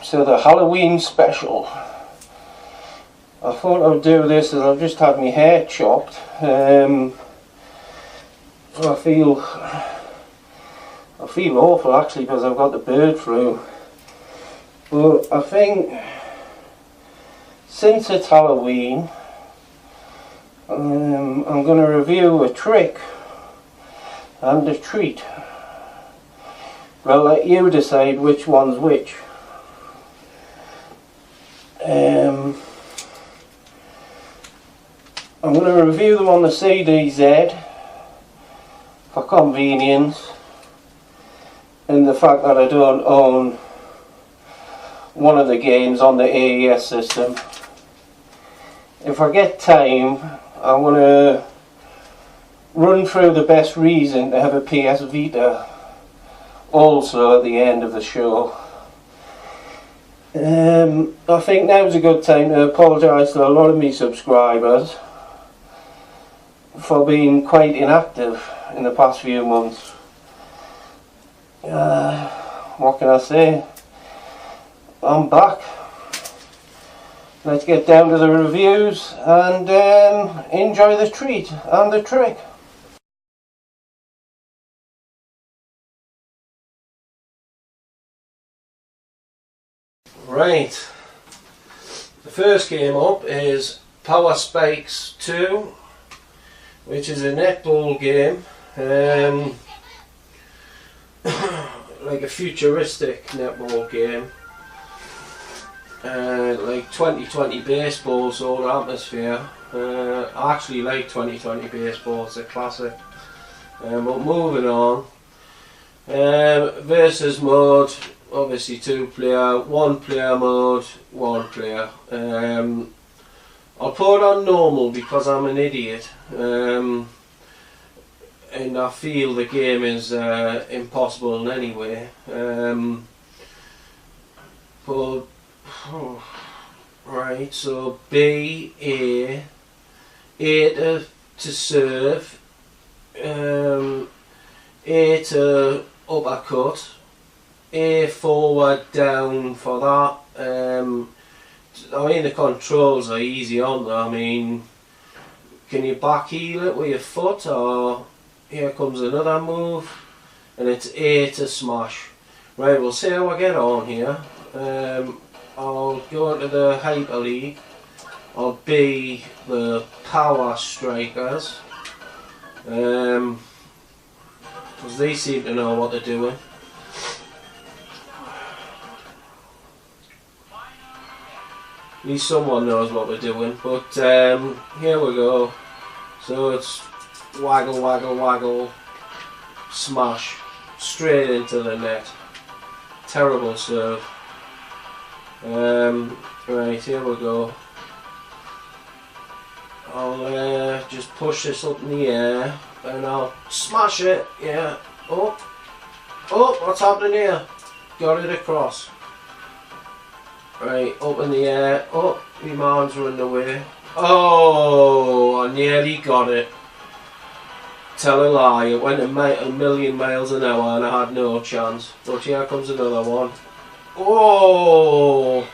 to the Halloween special. I thought I'd do this as I've just had my hair chopped. I feel awful actually because I've got the bird flu. But I think since it's Halloween, I'm going to review a trick and a treat. I'll let you decide which one's which. I'm going to review them on the CDZ for convenience, and the fact that I don't own one of the games on the AES system. If I get time, I want to run through the best reason to have a PS Vita also at the end of the show. I think now's a good time to apologise to a lot of my subscribers for being quite inactive in the past few months. What can I say? I'm back. Let's get down to the reviews and enjoy the treat and the trick. Right, the first game up is Power Spikes 2, which is a netball game, like a futuristic netball game, like 2020 baseball sort of atmosphere. I actually like 2020 baseball, it's a classic. But moving on, versus mode. Obviously 2 player, 1 player mode, 1 player. I'll put it on normal because I'm an idiot, and I feel the game is impossible in any way. Right, so B, A to serve, A to uppercut, A forward down for that. I mean the controls are easy, aren't they? I mean, can you back heel it with your foot, or here comes another move and it's A to smash. Right, we'll see how I get on here. I'll go into the Hyper League. I'll be the Power Strikers, because they seem to know what they're doing. At least someone knows what we're doing, but here we go. So it's waggle, waggle, waggle, smash, straight into the net. Terrible serve. Right, here we go. I'll just push this up in the air and I'll smash it, yeah. Oh, what's happening here? Got it across. Right, up in the air. Oh, my man's running away. Oh, I nearly got it. Tell a lie, it went a million miles an hour and I had no chance. But here comes another one. Oh!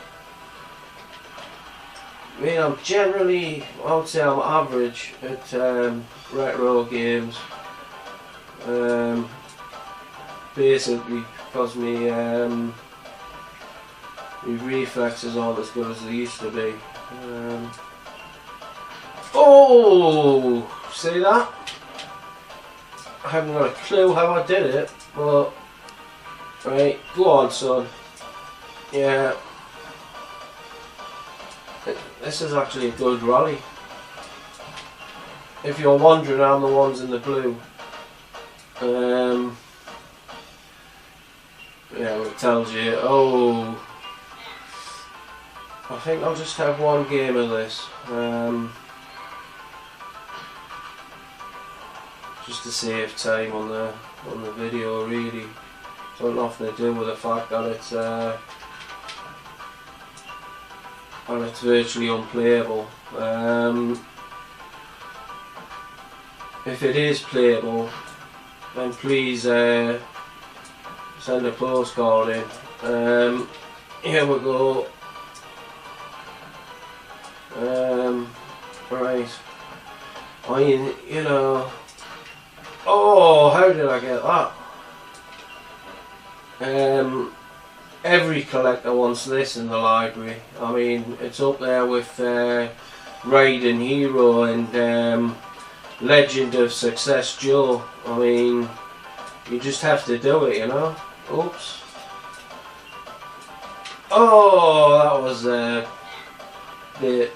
I mean, I'm generally, I would say I'm average at retro games. Basically, because my reflexes aren't as good as they used to be. Oh! See that? I haven't got a clue how I did it, but right, go on, son. Yeah, this is actually a good rally. If you're wondering, I'm the ones in the blue. Yeah, it tells you. Oh, I think I'll just have one game of this. Just to save time on the video, really. It's got nothing to do with the fact that it's virtually unplayable. If it is playable, then please send a postcard in. Yeah, here we go. Right. I mean, you know. Oh, how did I get that? Every collector wants this in the library. I mean, it's up there with Raiden Hero and Legend of Success Joe. I mean, you just have to do it, you know. Oops. Oh, that was a bit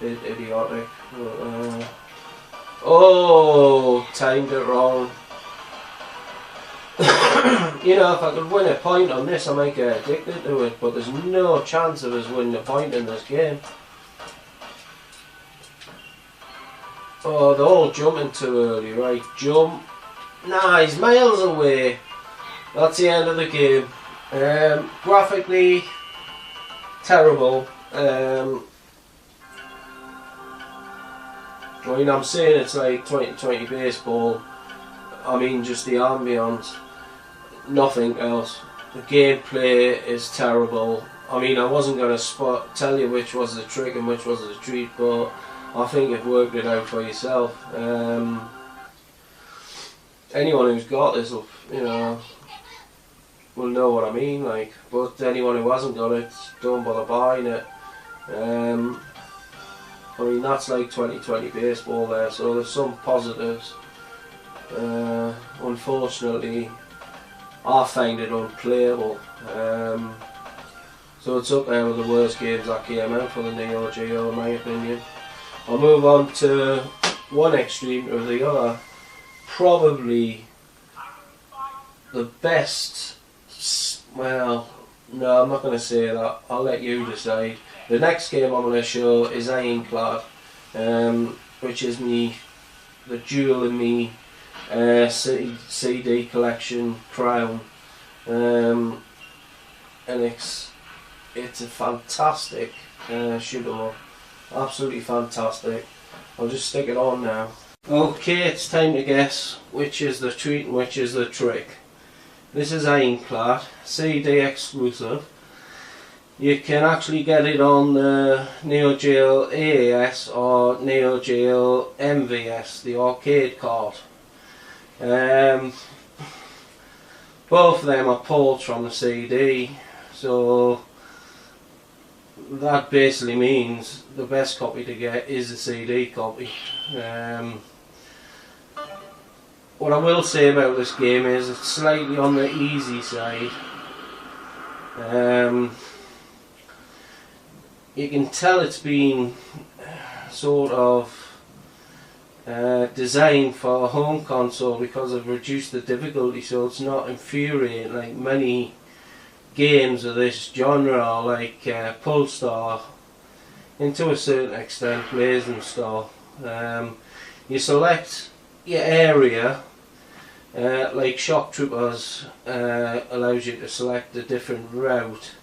idiotic. Oh, timed it wrong. You know, if I could win a point on this, I might get addicted to it, but there's no chance of us winning a point in this game. Oh, they're all jumping too early, right? Jump. Nah, he's miles away. That's the end of the game. Graphically, terrible. I mean, I'm saying it's like 2020 baseball. I mean, just the ambience. Nothing else. The gameplay is terrible. I mean, I wasn't going to tell you which was the trick and which was the treat, but I think you've worked it out for yourself. Anyone who's got this, you know, will know what I mean. Like, but anyone who hasn't got it, don't bother buying it. I mean, that's like 2020 baseball there, so there's some positives. Unfortunately, I find it unplayable. So it's up there with the worst games that came out for the Neo Geo, in my opinion. I'll move on to one extreme to the other. Probably the best. Well, no, I'm not going to say that. I'll let you decide. The next game I'm going to show is Ironclad, which is the jewel in me CD collection crown, and it's a fantastic shoot 'em up, absolutely fantastic. I'll just stick it on now. Okay, it's time to guess which is the treat and which is the trick. This is Ironclad, CD exclusive. You can actually get it on the Neo Geo AAS or Neo Geo MVS, the arcade card. Both of them are ports from the CD, so that basically means the best copy to get is a CD copy. What I will say about this game is it's slightly on the easy side. You can tell it's been sort of designed for a home console because I've reduced the difficulty so it's not infuriating like many games of this genre, like Pulsar, and to a certain extent Blazing Star. You select your area, like Shock Troopers allows you to select a different route,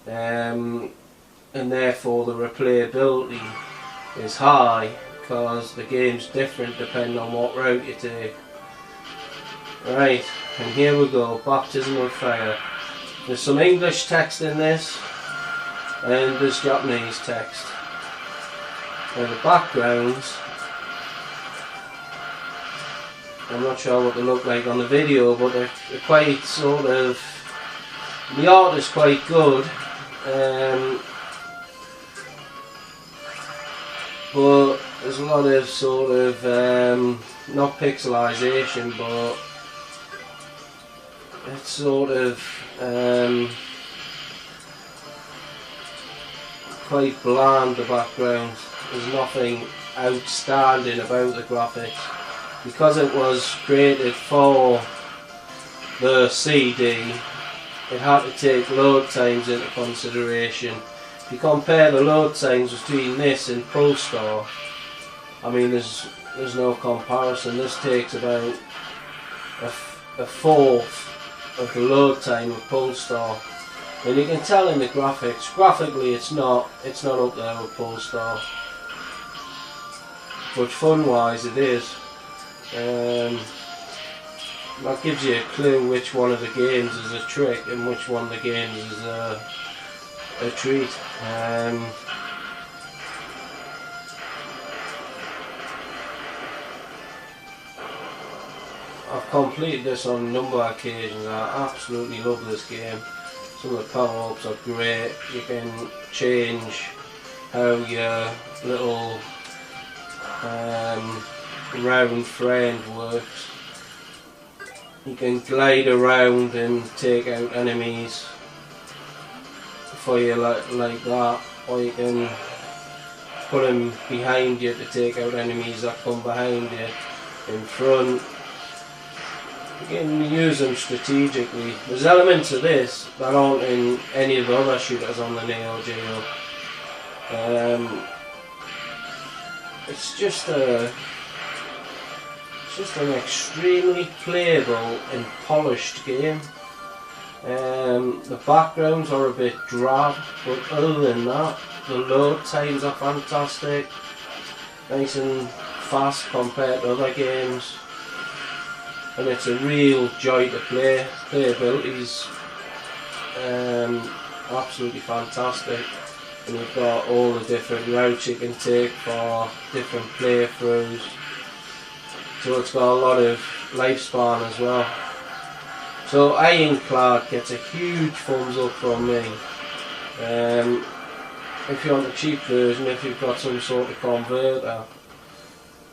and therefore the replayability is high because the game's different depending on what route you take. Right, and here we go, Baptism of Fire. There's some English text in this and there's Japanese text. Now the backgrounds, I'm not sure what they look like on the video, but they're quite sort of, the art is quite good, but there's a lot of sort of, not pixelization, but it's sort of quite bland, the background. There's nothing outstanding about the graphics. Because it was created for the CD, it had to take load times into consideration. If you compare the load times between this and ProStar, I mean there's no comparison. This takes about a fourth of the load time of ProStar, and you can tell in the graphics. Graphically, it's not up there with ProStar, but fun-wise, it is. that gives you a clue which one of the games is a trick and which one of the games is a treat. I've completed this on a number of occasions. I absolutely love this game. Some of the power-ups are great. You can change how your little round friend works. You can glide around and take out enemies for you like that, or you can put them behind you to take out enemies that come behind you, in front. You can use them strategically. There's elements of this that aren't in any of the other shooters on the Neo Geo. It's just an extremely playable and polished game. The backgrounds are a bit drab, but other than that, the load times are fantastic, nice and fast compared to other games, and it's a real joy to play. Playability's absolutely fantastic, and you've got all the different routes you can take for different playthroughs, so it's got a lot of lifespan as well. So Ironclad gets a huge thumbs up from me. If you want the cheap version, if you've got some sort of converter,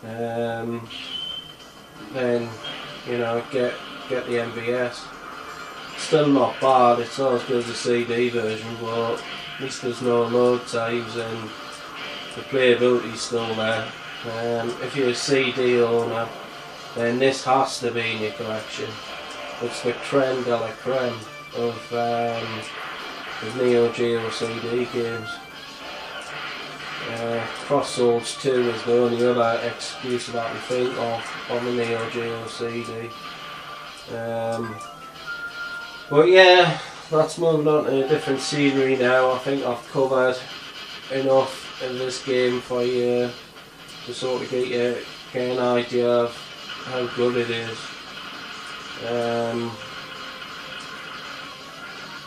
then you know, get the MVS. Still not bad. It's not as good as the CD version, but at least there's no load times and the playability's still there. If you're a CD owner, then this has to be in your collection. It's the creme de la creme of Neo Geo CD games. Cross Swords 2 is the only other exclusive I can think of on the Neo Geo CD. But yeah, let's move on to a different scenery now. I think I've covered enough in this game for you to sort of get an idea of how good it is.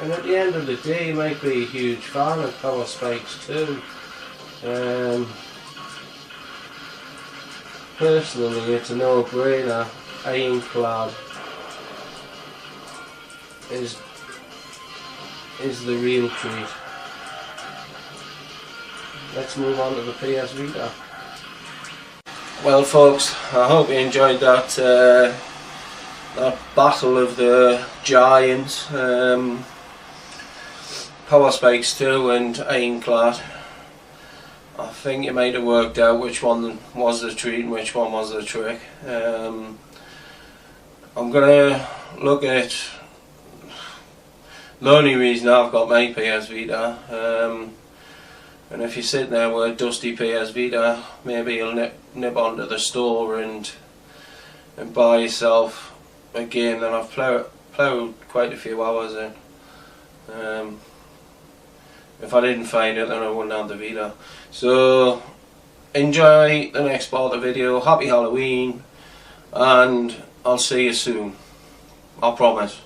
And at the end of the day, you might be a huge fan of Power Spikes too. Personally, it's a no-brainer. Ironclad is the real treat. Let's move on to the PS Vita. Well folks, I hope you enjoyed that battle of the giants, Power Spikes 2 and Ironclad. I think you might have worked out which one was the treat and which one was the trick. I'm going to look at the only reason I've got my PS Vita, and if you're sitting there with a dusty PS Vita, maybe you'll nip onto the store and buy yourself a game that I've played quite a few hours in. If I didn't find it, then I wouldn't have the Vita. So enjoy the next part of the video. Happy Halloween, and I'll see you soon. I promise.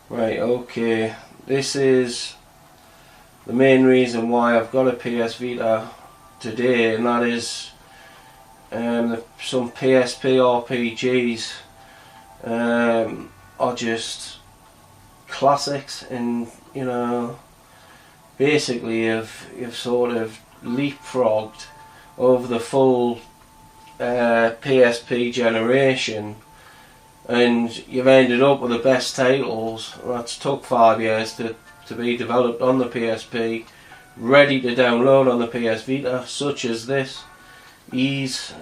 Right, okay, this is the main reason why I've got a PS Vita today, and that is some PSP RPGs are just classics, and you know, basically you've sort of leapfrogged over the full PSP generation, and you've ended up with the best titles that's took 5 years to be developed on the PSP, ready to download on the PS Vita, such as this Ys,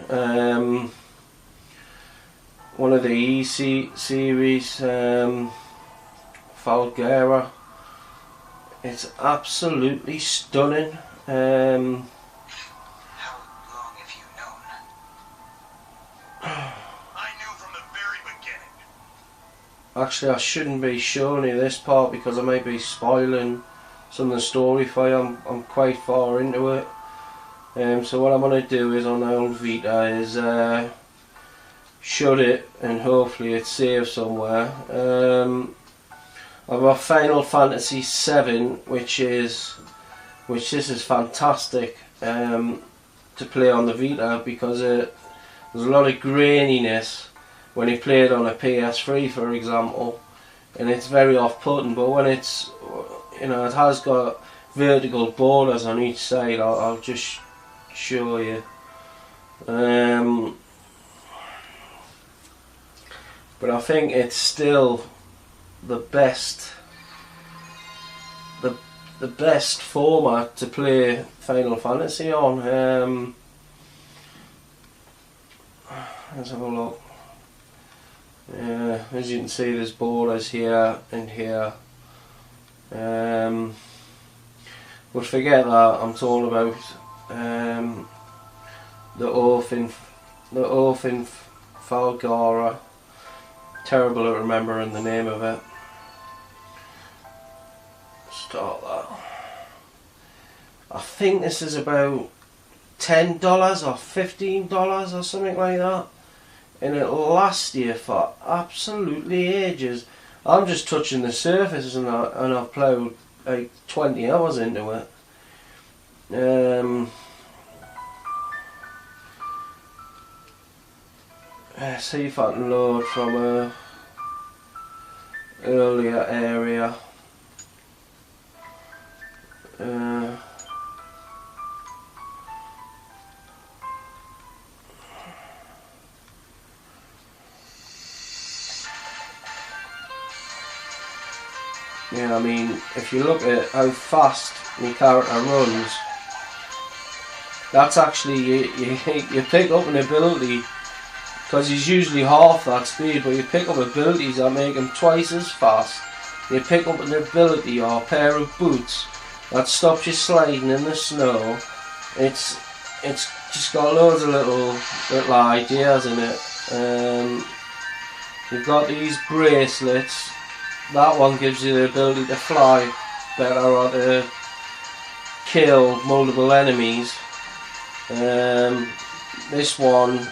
one of the Ys series, Falgera. It's absolutely stunning. How long have you known? I knew from the very beginning. actually I shouldn't be showing you this part because I might be spoiling some of the story for you. I'm quite far into it. So what I'm going to do is on the old Vita is shut it and hopefully it's saved somewhere. I've got Final Fantasy VII, which this is fantastic to play on the Vita because there's a lot of graininess when you play it on a PS3, for example, and it's very off-putting. But when it's, you know, it has got vertical borders on each side. I'll just show you. But I think it's still the best format to play Final Fantasy on. Let's have a look. As you can see, there's borders here and here. But forget that. I'm talking about the oath in Falgara. Terrible at remembering the name of it. Start that. I think this is about $10 or $15 or something like that, and it'll last you for absolutely ages. I'm just touching the surface and I've ploughed like 20 hours into it. See if I can load from a earlier area. Yeah, I mean, if you look at how fast my character runs, that's actually you pick up an ability, because he's usually half that speed, but you pick up abilities that make him twice as fast. You pick up an ability or a pair of boots that stops you sliding in the snow. It's just got loads of little ideas in it. You've got these bracelets. That one gives you the ability to fly better or to kill multiple enemies. This one,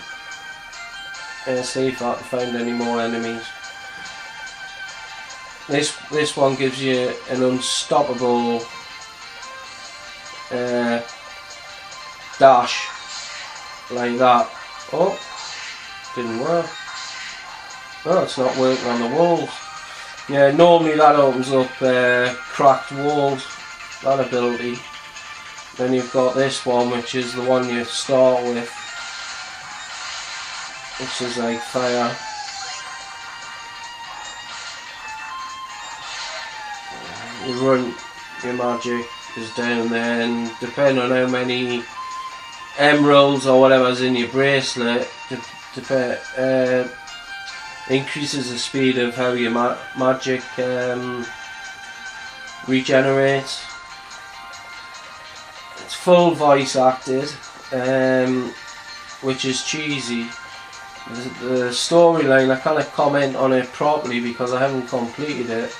see if I can find any more enemies. This one gives you an unstoppable dash like that. Oh, didn't work. Oh, it's not working on the walls. Yeah, normally that opens up cracked walls, that ability. Then you've got this one, which is the one you start with, which is like fire. You run, your magic is down there, and depending on how many emeralds or whatever's in your bracelet, increases the speed of how your magic regenerates. It's full voice acted, which is cheesy. The storyline, I can't comment on it properly because I haven't completed it,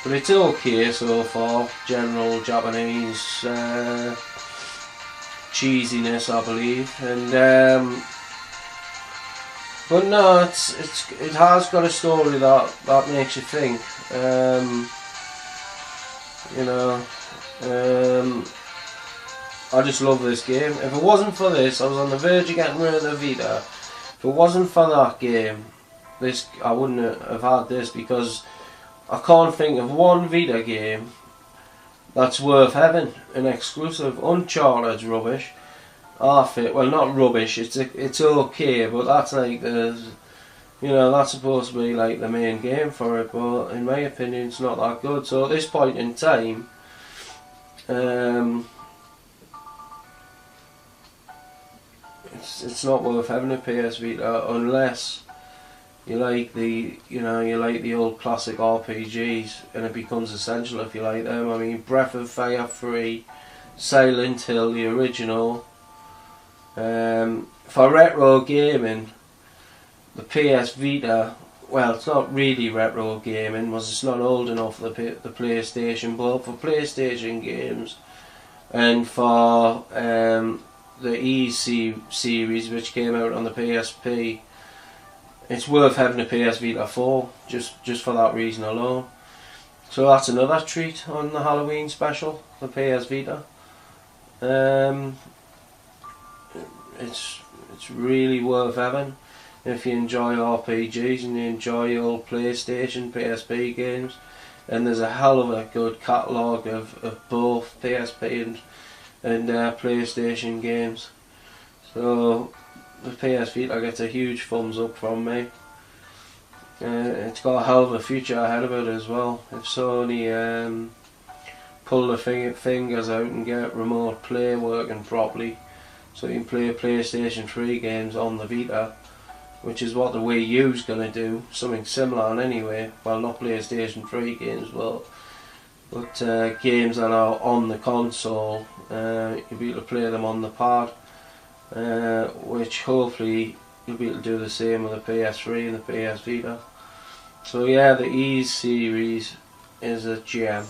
but it's okay so far. General Japanese cheesiness, I believe, and but no, it has got a story that makes you think. You know, I just love this game. If it wasn't for this, I was on the verge of getting rid of the Vita. If it wasn't for that game, I wouldn't have had this, because I can't think of one Vita game that's worth having an exclusive. Uncharted's rubbish. Well, not rubbish. It's okay, but that's like that's supposed to be like the main game for it. But in my opinion, it's not that good. So at this point in time, it's not worth having a PS Vita unless you like the old classic RPGs, and it becomes essential if you like them. I mean, Breath of Fire 3, Silent Hill, the original. For retro gaming, the PS Vita well, it's not really retro gaming, because it's not old enough for the PlayStation, but for PlayStation games and for the series, which came out on the PSP, it's worth having a PS Vita 4 just for that reason alone. So that's another treat on the Halloween special, the PS Vita. It's really worth having if you enjoy RPGs and you enjoy old PlayStation, PSP games. And there's a hell of a good catalogue of both PSP and PlayStation games. So the PS Vita gets a huge thumbs up from me. It's got a hell of a future ahead of it as well. If Sony pull the fingers out and get remote play working properly, so you can play PlayStation 3 games on the Vita, which is what the Wii U's going to do, something similar in anyway. Well, not PlayStation 3 games, but games that are on the console, you'll be able to play them on the pad, which hopefully you'll be able to do the same with the PS3 and the PS Vita. So yeah, the Ease series is a gem.